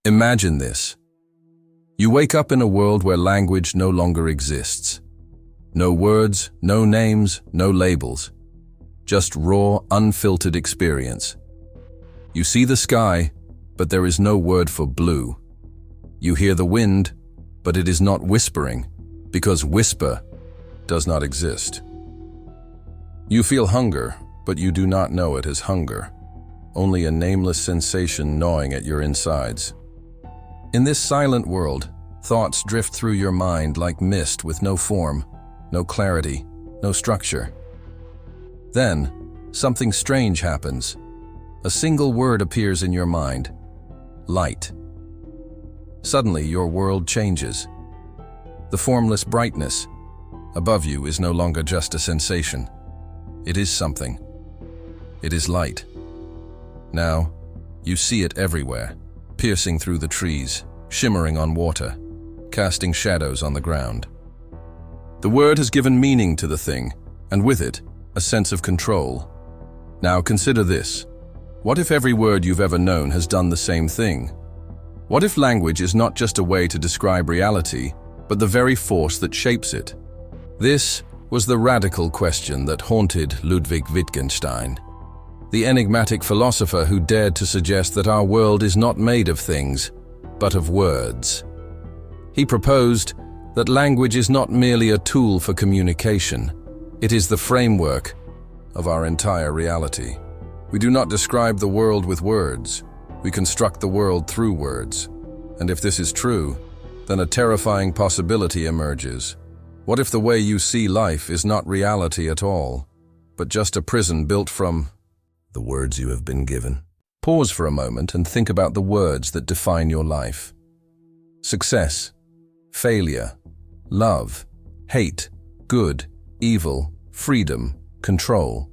Imagine this. You wake up in a world where language no longer exists. No words, no names, no labels. Just raw, unfiltered experience. You see the sky, but there is no word for blue. You hear the wind, but it is not whispering, because whisper does not exist. You feel hunger, but you do not know it as hunger, only a nameless sensation gnawing at your insides. In this silent world, thoughts drift through your mind like mist with no form, no clarity, no structure. Then, something strange happens. A single word appears in your mind: light. Suddenly, your world changes. The formless brightness above you is no longer just a sensation. It is something. It is light. Now, you see it everywhere, piercing through the trees, shimmering on water, casting shadows on the ground. The word has given meaning to the thing, and with it, a sense of control. Now consider this. What if every word you've ever known has done the same thing? What if language is not just a way to describe reality, but the very force that shapes it? This was the radical question that haunted Ludwig Wittgenstein, the enigmatic philosopher who dared to suggest that our world is not made of things, but of words. He proposed that language is not merely a tool for communication, it is the framework of our entire reality. We do not describe the world with words, we construct the world through words. And if this is true, then a terrifying possibility emerges. What if the way you see life is not reality at all, but just a prison built from the words you have been given? Pause for a moment and think about the words that define your life. Success, failure, love, hate, good, evil, freedom, control.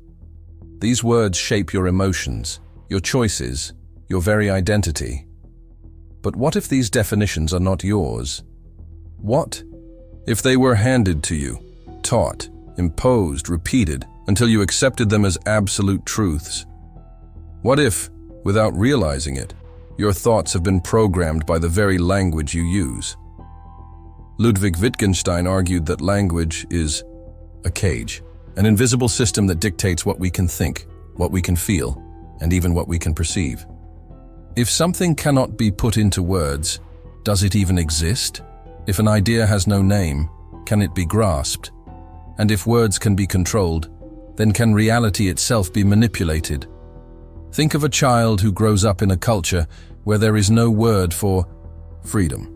These words shape your emotions, your choices, your very identity. But what if these definitions are not yours? What if they were handed to you, taught, imposed, repeated, until you accepted them as absolute truths? What if, without realizing it, your thoughts have been programmed by the very language you use? Ludwig Wittgenstein argued that language is a cage, an invisible system that dictates what we can think, what we can feel, and even what we can perceive. If something cannot be put into words, does it even exist? If an idea has no name, can it be grasped? And if words can be controlled, then can reality itself be manipulated? Think of a child who grows up in a culture where there is no word for freedom.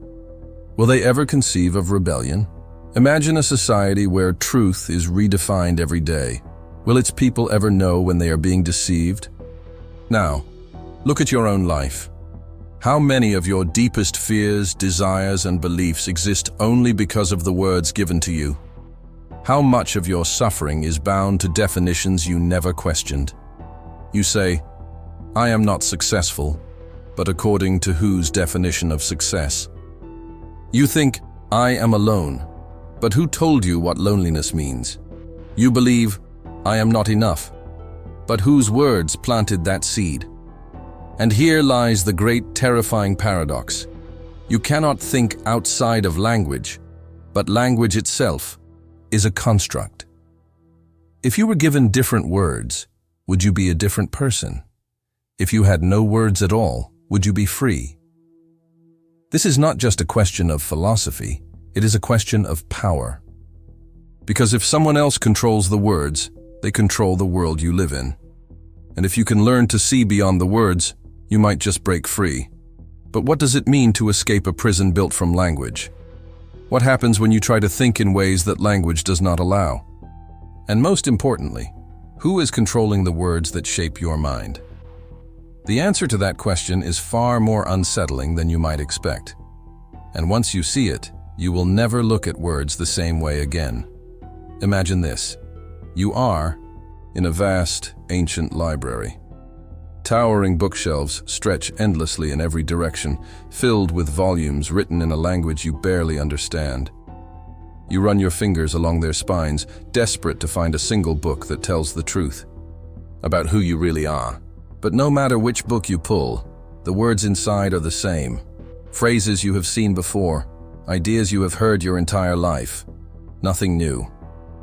Will they ever conceive of rebellion? Imagine a society where truth is redefined every day. Will its people ever know when they are being deceived? Now, look at your own life. How many of your deepest fears, desires, and beliefs exist only because of the words given to you? How much of your suffering is bound to definitions you never questioned? You say, "I am not successful," but according to whose definition of success? You think, "I am alone," but who told you what loneliness means? You believe, "I am not enough," but whose words planted that seed? And here lies the great terrifying paradox. You cannot think outside of language, but language itself is a construct. If you were given different words, would you be a different person? If you had no words at all, would you be free? This is not just a question of philosophy, it is a question of power. Because if someone else controls the words, they control the world you live in. And if you can learn to see beyond the words, you might just break free. But what does it mean to escape a prison built from language? What happens when you try to think in ways that language does not allow? And most importantly, who is controlling the words that shape your mind? The answer to that question is far more unsettling than you might expect. And once you see it, you will never look at words the same way again. Imagine this. You are in a vast, ancient library. Towering bookshelves stretch endlessly in every direction, filled with volumes written in a language you barely understand. You run your fingers along their spines, desperate to find a single book that tells the truth about who you really are. But no matter which book you pull, the words inside are the same: phrases you have seen before, ideas you have heard your entire life. Nothing new,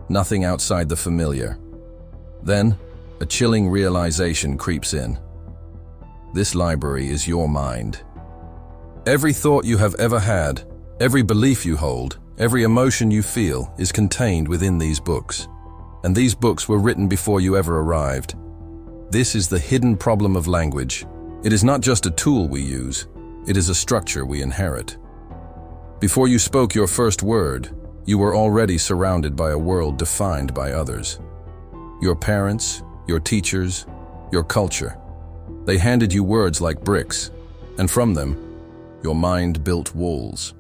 nothing outside the familiar. Then, a chilling realization creeps in. This library is your mind. Every thought you have ever had, every belief you hold, every emotion you feel is contained within these books. And these books were written before you ever arrived. This is the hidden problem of language. It is not just a tool we use, it is a structure we inherit. Before you spoke your first word, you were already surrounded by a world defined by others. Your parents, your teachers, your culture. They handed you words like bricks, and from them, your mind built walls.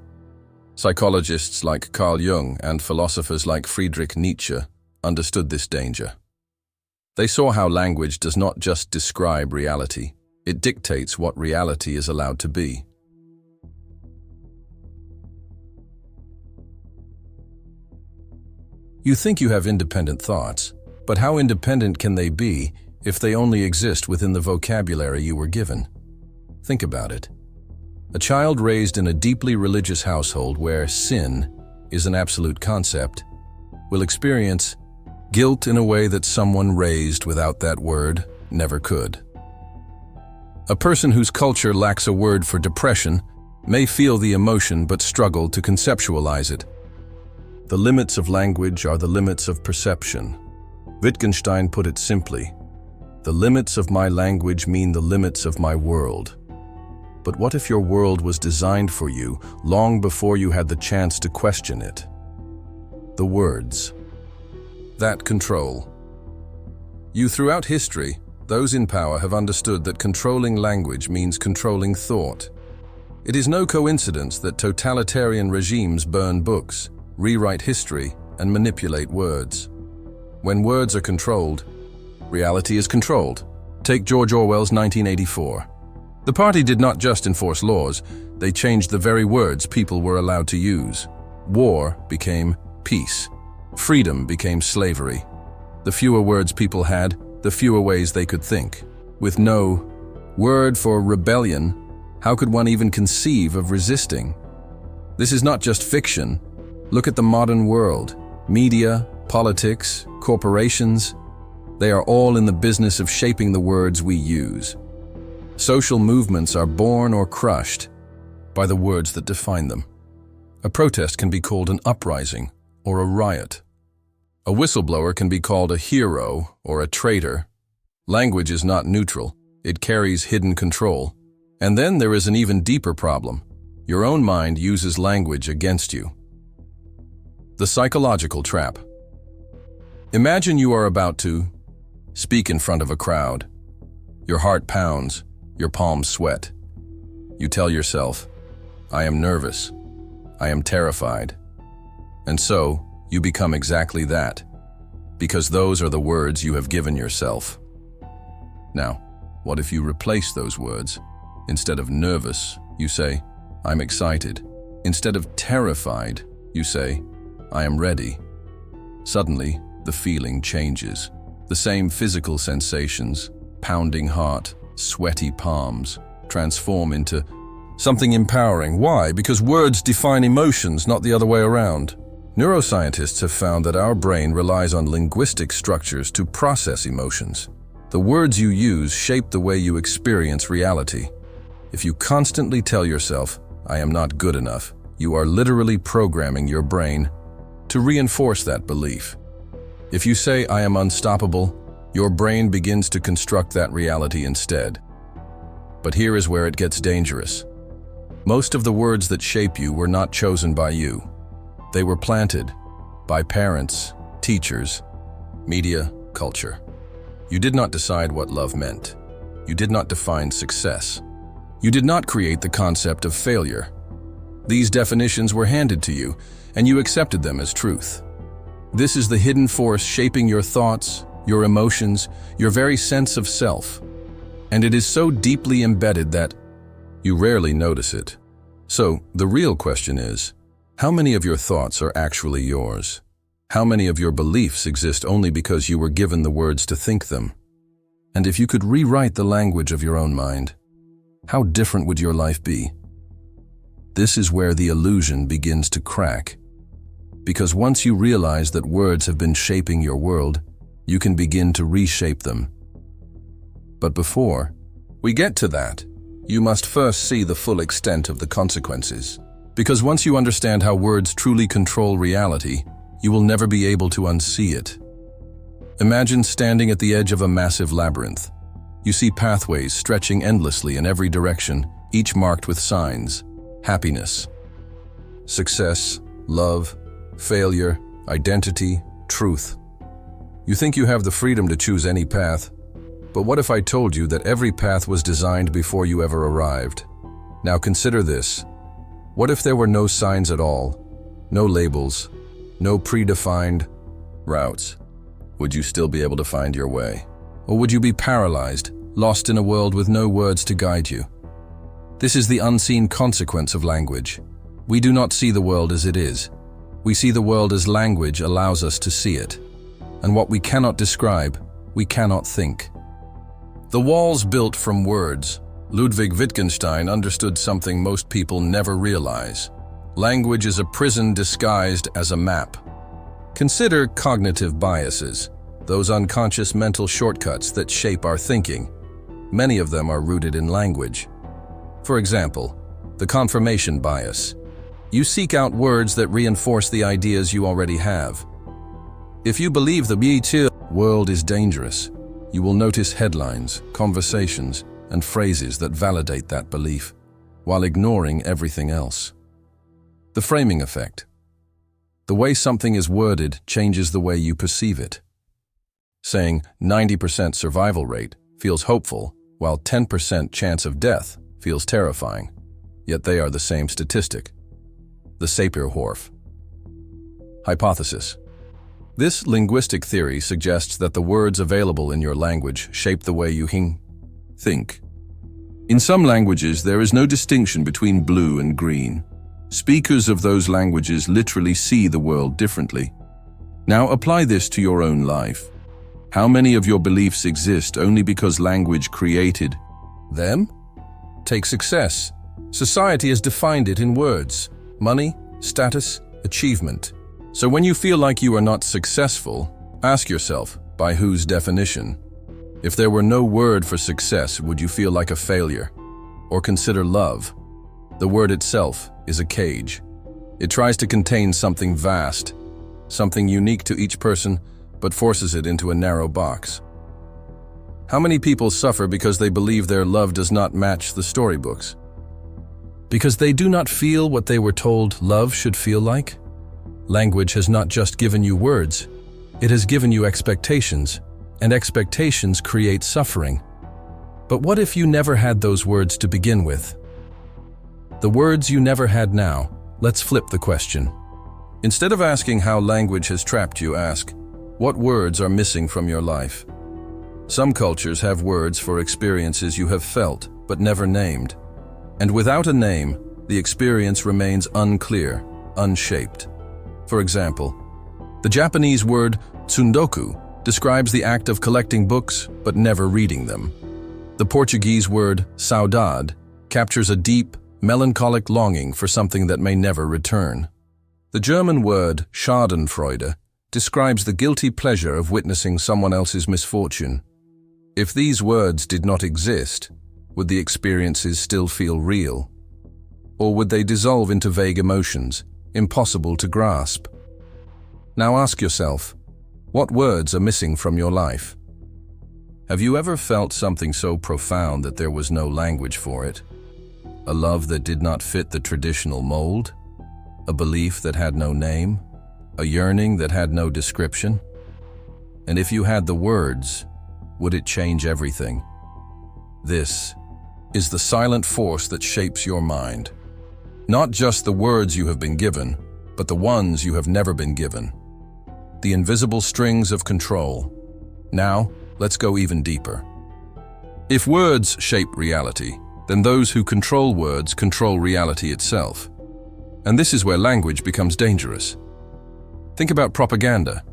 Psychologists like Carl Jung and philosophers like Friedrich Nietzsche understood this danger. They saw how language does not just describe reality, it dictates what reality is allowed to be. You think you have independent thoughts, but how independent can they be if they only exist within the vocabulary you were given? Think about it. A child raised in a deeply religious household where sin is an absolute concept will experience guilt in a way that someone raised without that word never could. A person whose culture lacks a word for depression may feel the emotion but struggle to conceptualize it. The limits of language are the limits of perception. Wittgenstein put it simply, "The limits of my language mean the limits of my world." But what if your world was designed for you long before you had the chance to question it? The words. That control. You throughout history, those in power have understood that controlling language means controlling thought. It is no coincidence that totalitarian regimes burn books, rewrite history, and manipulate words. When words are controlled, reality is controlled. Take George Orwell's 1984. The party did not just enforce laws, they changed the very words people were allowed to use. War became peace. Freedom became slavery. The fewer words people had, the fewer ways they could think. With no word for rebellion, how could one even conceive of resisting? This is not just fiction. Look at the modern world. Media, politics, corporations, they are all in the business of shaping the words we use. Social movements are born or crushed by the words that define them. A protest can be called an uprising or a riot. A whistleblower can be called a hero or a traitor. Language is not neutral. It carries hidden control. And then there is an even deeper problem. Your own mind uses language against you. The psychological trap. Imagine you are about to speak in front of a crowd. Your heart pounds, your palms sweat. You tell yourself, "I am nervous. I am terrified." And so, you become exactly that, because those are the words you have given yourself. Now, what if you replace those words? Instead of nervous, you say, "I'm excited." Instead of terrified, you say, "I am ready." Suddenly, the feeling changes. The same physical sensations, pounding heart, sweaty palms, transform into something empowering. Why? Because words define emotions, not the other way around. Neuroscientists have found that our brain relies on linguistic structures to process emotions. The words you use shape the way you experience reality. If you constantly tell yourself, "I am not good enough," you are literally programming your brain to reinforce that belief. If you say, "I am unstoppable," your brain begins to construct that reality instead. But here is where it gets dangerous. Most of the words that shape you were not chosen by you. They were planted by parents, teachers, media, culture. You did not decide what love meant. You did not define success. You did not create the concept of failure. These definitions were handed to you, and you accepted them as truth. This is the hidden force shaping your thoughts, your emotions, your very sense of self. And it is so deeply embedded that you rarely notice it. So, the real question is, how many of your thoughts are actually yours? How many of your beliefs exist only because you were given the words to think them? And if you could rewrite the language of your own mind, how different would your life be? This is where the illusion begins to crack. Because once you realize that words have been shaping your world, you can begin to reshape them. But before we get to that, you must first see the full extent of the consequences. Because once you understand how words truly control reality, you will never be able to unsee it. Imagine standing at the edge of a massive labyrinth. You see pathways stretching endlessly in every direction, each marked with signs: happiness, success, love, failure, identity, truth. You think you have the freedom to choose any path, but what if I told you that every path was designed before you ever arrived? Now consider this. What if there were no signs at all, no labels, no predefined routes? Would you still be able to find your way? Or would you be paralyzed, lost in a world with no words to guide you? This is the unseen consequence of language. We do not see the world as it is. We see the world as language allows us to see it. And what we cannot describe, we cannot think. The walls built from words. Ludwig Wittgenstein understood something most people never realize. Language is a prison disguised as a map. Consider cognitive biases, those unconscious mental shortcuts that shape our thinking. Many of them are rooted in language. For example, the confirmation bias. You seek out words that reinforce the ideas you already have. If you believe the world is dangerous, you will notice headlines, conversations, and phrases that validate that belief, while ignoring everything else. The framing effect. The way something is worded changes the way you perceive it. Saying 90% survival rate feels hopeful, while 10% chance of death feels terrifying. Yet they are the same statistic. The Sapir-Whorf hypothesis. This linguistic theory suggests that the words available in your language shape the way you think. In some languages, there is no distinction between blue and green. Speakers of those languages literally see the world differently. Now apply this to your own life. How many of your beliefs exist only because language created them? Take success. Society has defined it in words: money, status, achievement. So when you feel like you are not successful, ask yourself, by whose definition? If there were no word for success, would you feel like a failure? Or consider love. The word itself is a cage. It tries to contain something vast, something unique to each person, but forces it into a narrow box. How many people suffer because they believe their love does not match the storybooks? Because they do not feel what they were told love should feel like? Language has not just given you words, it has given you expectations, and expectations create suffering. But what if you never had those words to begin with? The words you never had now. Let's flip the question. Instead of asking how language has trapped you, ask, what words are missing from your life? Some cultures have words for experiences you have felt, but never named. And without a name, the experience remains unclear, unshaped. For example, the Japanese word tsundoku describes the act of collecting books but never reading them. The Portuguese word saudade captures a deep, melancholic longing for something that may never return. The German word schadenfreude describes the guilty pleasure of witnessing someone else's misfortune. If these words did not exist, would the experiences still feel real? Or would they dissolve into vague emotions, impossible to grasp? Now ask yourself, what words are missing from your life? Have you ever felt something so profound that there was no language for it? A love that did not fit the traditional mold? A belief that had no name? A yearning that had no description? And if you had the words, would it change everything? This is the silent force that shapes your mind. Not just the words you have been given, but the ones you have never been given. The invisible strings of control. Now, let's go even deeper. If words shape reality, then those who control words control reality itself. And this is where language becomes dangerous. Think about propaganda.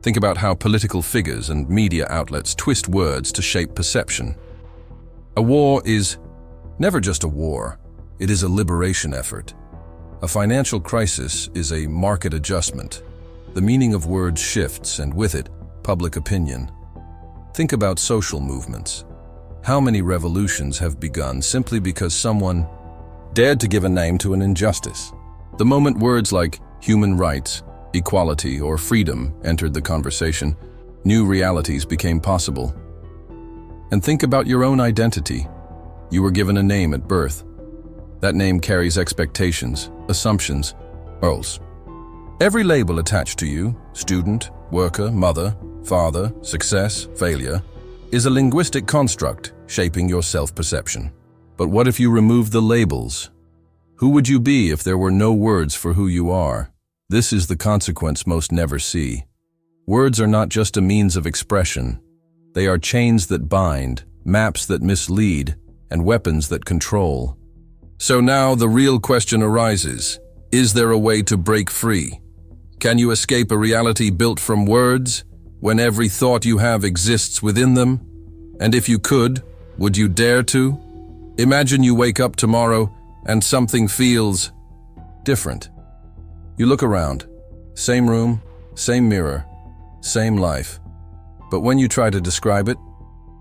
Think about how political figures and media outlets twist words to shape perception. A war is never just a war. it is a liberation effort. A financial crisis is a market adjustment. The meaning of words shifts, and with it, public opinion. Think about social movements. How many revolutions have begun simply because someone dared to give a name to an injustice? The moment words like human rights, equality, or freedom entered the conversation, new realities became possible. And think about your own identity. You were given a name at birth. That name carries expectations, assumptions, roles. Every label attached to you, student, worker, mother, father, success, failure, is a linguistic construct shaping your self-perception. But what if you removed the labels? Who would you be if there were no words for who you are? This is the consequence most never see. Words are not just a means of expression. They are chains that bind, maps that mislead, and weapons that control. So now the real question arises: is there a way to break free? Can you escape a reality built from words, when every thought you have exists within them? And if you could, would you dare to? Imagine you wake up tomorrow and something feels different. You look around, same room, same mirror, same life. But when you try to describe it,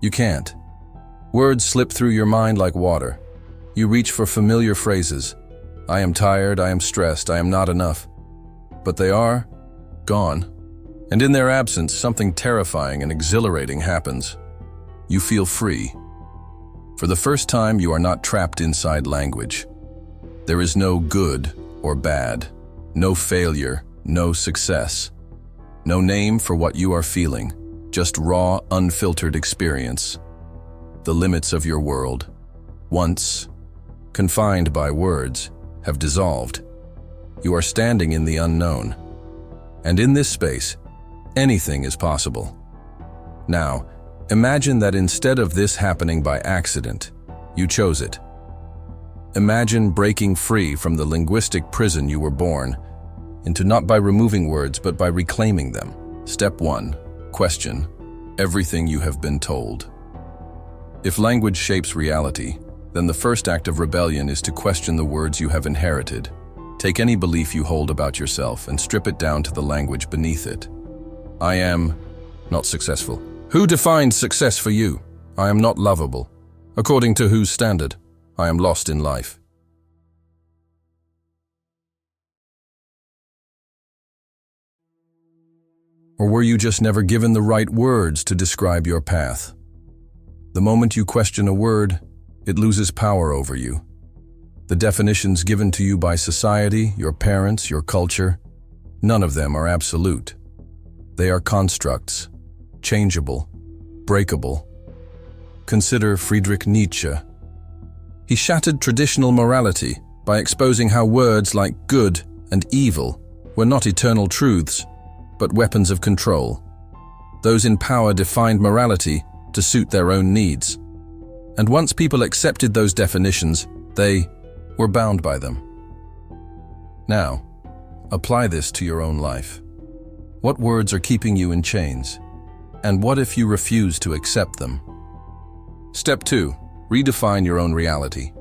you can't. Words slip through your mind like water. You reach for familiar phrases. I am tired, I am stressed, I am not enough. But they are gone. And in their absence, something terrifying and exhilarating happens. You feel free. For the first time, you are not trapped inside language. There is no good or bad, no failure, no success, no name for what you are feeling, just raw, unfiltered experience. The limits of your world, once confined by words, have dissolved. You are standing in the unknown. And in this space, anything is possible. Now, imagine that instead of this happening by accident, you chose it. Imagine breaking free from the linguistic prison you were born into, not by removing words, but by reclaiming them. Step 1. Question everything you have been told. If language shapes reality, then the first act of rebellion is to question the words you have inherited. Take any belief you hold about yourself and strip it down to the language beneath it. I am not successful. Who defines success for you? I am not lovable. According to whose standard? I am lost in life. Or were you just never given the right words to describe your path? The moment you question a word, it loses power over you. The definitions given to you by society, your parents, your culture, none of them are absolute. They are constructs, changeable, breakable. Consider Friedrich Nietzsche. He shattered traditional morality by exposing how words like good and evil were not eternal truths, but weapons of control. Those in power defined morality to suit their own needs. And once people accepted those definitions, they were bound by them. Now, apply this to your own life. What words are keeping you in chains? And what if you refuse to accept them? Step 2. Redefine your own reality.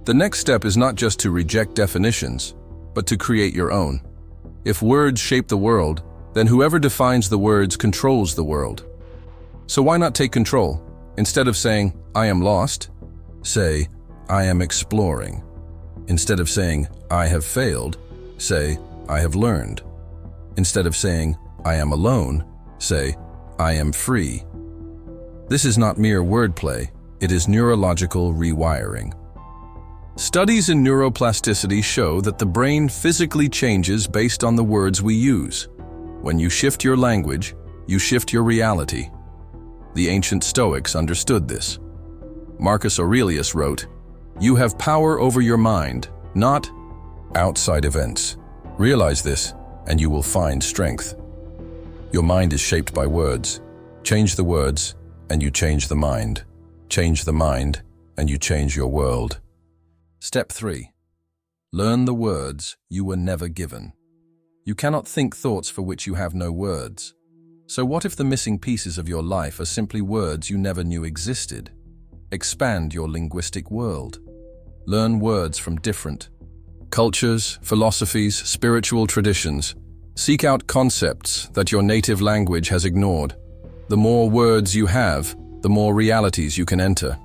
The next step is not just to reject definitions, but to create your own. If words shape the world, then whoever defines the words controls the world. So why not take control? Instead of saying, I am lost, say, I am exploring. Instead of saying, I have failed, say, I have learned. Instead of saying, I am alone, say, I am free. This is not mere wordplay, it is neurological rewiring. Studies in neuroplasticity show that the brain physically changes based on the words we use. When you shift your language, you shift your reality. The ancient Stoics understood this. Marcus Aurelius wrote, "You have power over your mind, not outside events. Realize this, and you will find strength." Your mind is shaped by words. Change the words, and you change the mind. Change the mind, and you change your world. Step 3. Learn the words you were never given. You cannot think thoughts for which you have no words. So what if the missing pieces of your life are simply words you never knew existed? Expand your linguistic world. learn words from different cultures, philosophies, spiritual traditions. Seek out concepts that your native language has ignored. The more words you have, the more realities you can enter.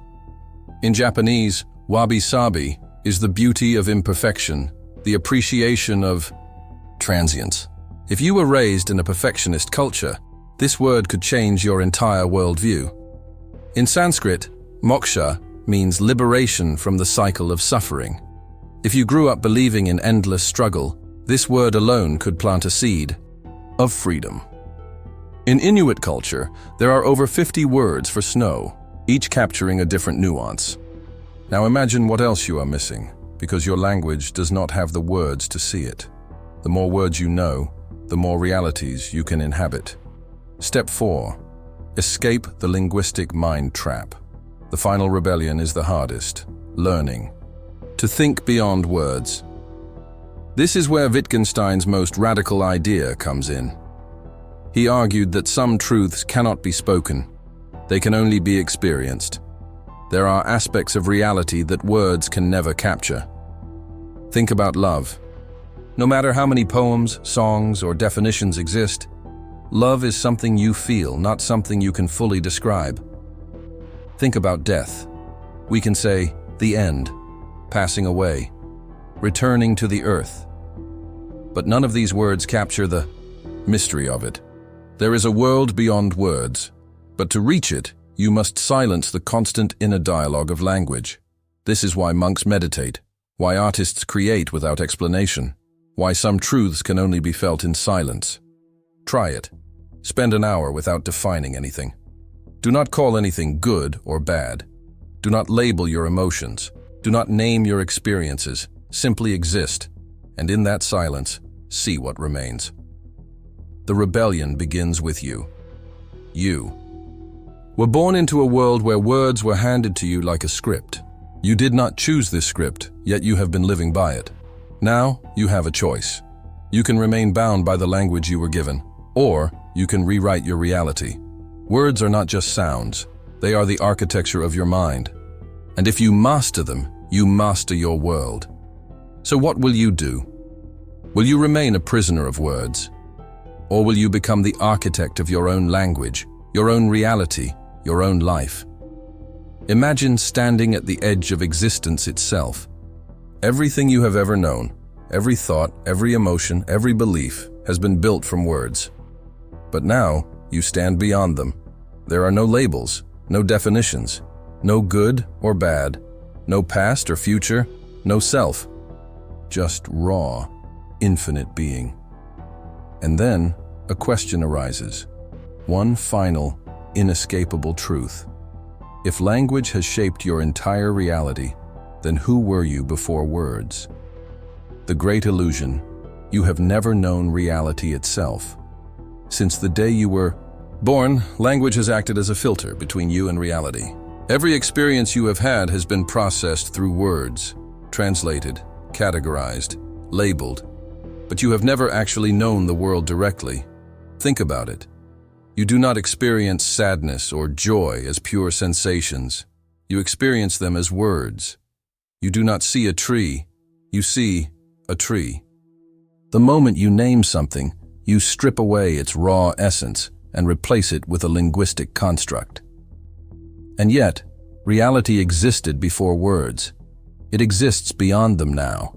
In Japanese, wabi-sabi is the beauty of imperfection, the appreciation of transience. If you were raised in a perfectionist culture, this word could change your entire worldview. In Sanskrit, moksha means liberation from the cycle of suffering. If you grew up believing in endless struggle, this word alone could plant a seed of freedom. In Inuit culture, there are over 50 words for snow, each capturing a different nuance. Now imagine what else you are missing, because your language does not have the words to see it. The more words you know, the more realities you can inhabit. Step 4. Escape the linguistic mind trap. The final rebellion is the hardest, learning to think beyond words. This is where Wittgenstein's most radical idea comes in. He argued that some truths cannot be spoken, they can only be experienced. There are aspects of reality that words can never capture. Think about love. No matter how many poems, songs, or definitions exist, love is something you feel, not something you can fully describe. Think about death. We can say, the end, passing away, returning to the earth. But none of these words capture the mystery of it. There is a world beyond words, but to reach it, you must silence the constant inner dialogue of language. This is why monks meditate, why artists create without explanation, why some truths can only be felt in silence. Try it. Spend an hour without defining anything. Do not call anything good or bad. Do not label your emotions. Do not name your experiences. Simply exist, and in that silence, see what remains. The rebellion begins with you. You were born into a world where words were handed to you like a script. You did not choose this script, yet you have been living by it. Now, you have a choice. You can remain bound by the language you were given, or you can rewrite your reality. Words are not just sounds. They are the architecture of your mind. And if you master them, you master your world. So what will you do? Will you remain a prisoner of words? Or will you become the architect of your own language, your own reality, your own life? Imagine standing at the edge of existence itself. Everything you have ever known, every thought, every emotion, every belief has been built from words. But now, you stand beyond them. There are no labels, no definitions, no good or bad, no past or future, no self. Just raw, infinite being. And then, a question arises. One final, inescapable truth. If language has shaped your entire reality, then who were you before words? The great illusion: you have never known reality itself. Since the day you were born, language has acted as a filter between you and reality. Every experience you have had has been processed through words, translated, categorized, labeled, but you have never actually known the world directly. Think about it. You do not experience sadness or joy as pure sensations. You experience them as words. You do not see a tree, you see a tree. The moment you name something, you strip away its raw essence and replace it with a linguistic construct. And yet, reality existed before words. It exists beyond them now.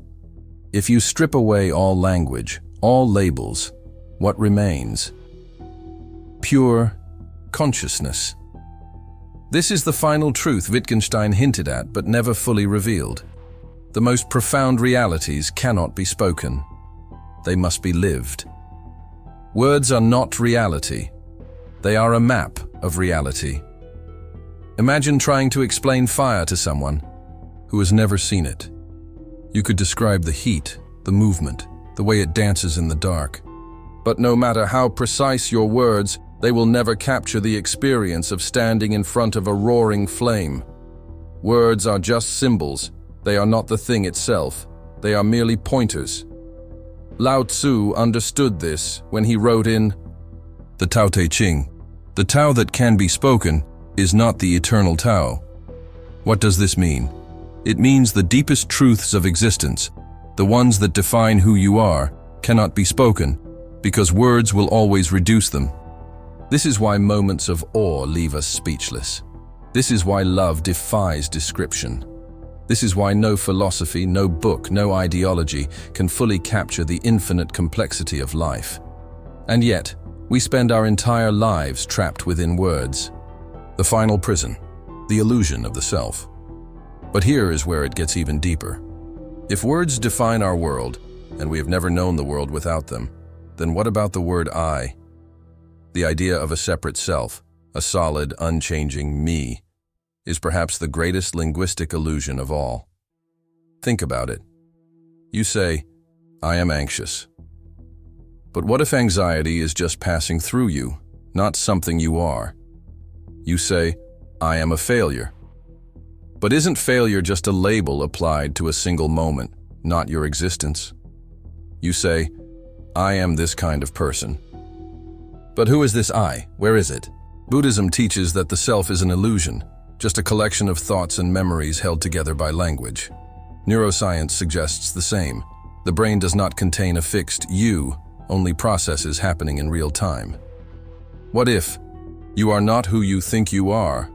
If you strip away all language, all labels, what remains? Pure consciousness. This is the final truth Wittgenstein hinted at but never fully revealed. The most profound realities cannot be spoken. They must be lived. Words are not reality. They are a map of reality. Imagine trying to explain fire to someone who has never seen it. You could describe the heat, the movement, the way it dances in the dark. But no matter how precise your words, they will never capture the experience of standing in front of a roaring flame. Words are just symbols. They are not the thing itself. They are merely pointers. Lao Tzu understood this when he wrote in the Tao Te Ching, "The Tao that can be spoken is not the eternal Tao." What does this mean? It means the deepest truths of existence, the ones that define who you are, cannot be spoken, because words will always reduce them. This is why moments of awe leave us speechless. This is why love defies description. This is why no philosophy, no book, no ideology can fully capture the infinite complexity of life. And yet, we spend our entire lives trapped within words. The final prison, the illusion of the self. But here is where it gets even deeper. If words define our world, and we have never known the world without them, then what about the word I? The idea of a separate self, a solid, unchanging me, is perhaps the greatest linguistic illusion of all. Think about it. You say, I am anxious. But what if anxiety is just passing through you, not something you are? You say, I am a failure. But isn't failure just a label applied to a single moment, not your existence? You say, I am this kind of person. But who is this I? Where is it? Buddhism teaches that the self is an illusion, just a collection of thoughts and memories held together by language. Neuroscience suggests the same. The brain does not contain a fixed you, only processes happening in real time. What if you are not who you think you are?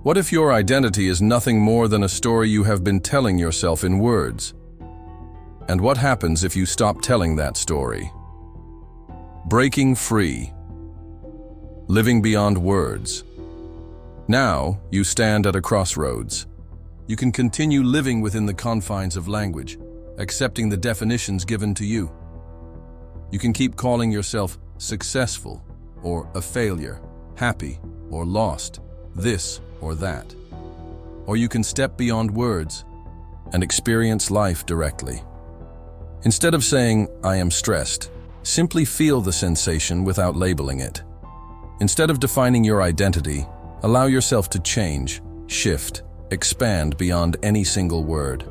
What if your identity is nothing more than a story you have been telling yourself in words? And what happens if you stop telling that story? Breaking free. Living beyond words. Now, you stand at a crossroads. You can continue living within the confines of language, accepting the definitions given to you. You can keep calling yourself successful, or a failure, happy, or lost, this or that. Or you can step beyond words and experience life directly. Instead of saying, I am stressed, simply feel the sensation without labeling it. Instead of defining your identity, allow yourself to change, shift, expand beyond any single word.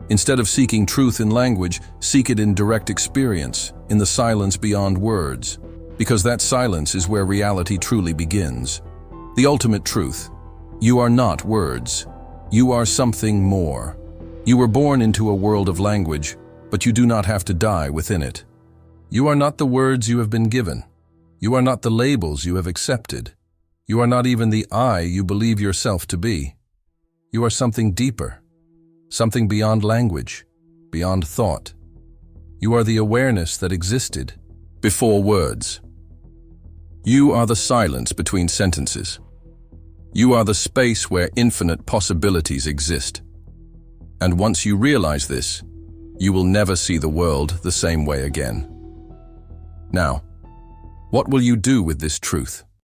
Instead of seeking truth in language, seek it in direct experience, in the silence beyond words, because that silence is where reality truly begins. The ultimate truth. You are not words. You are something more. You were born into a world of language, but you do not have to die within it. You are not the words you have been given. You are not the labels you have accepted. You are not even the I you believe yourself to be. You are something deeper, something beyond language, beyond thought. You are the awareness that existed before words. You are the silence between sentences. You are the space where infinite possibilities exist. And once you realize this, you will never see the world the same way again. Now, what will you do with this truth?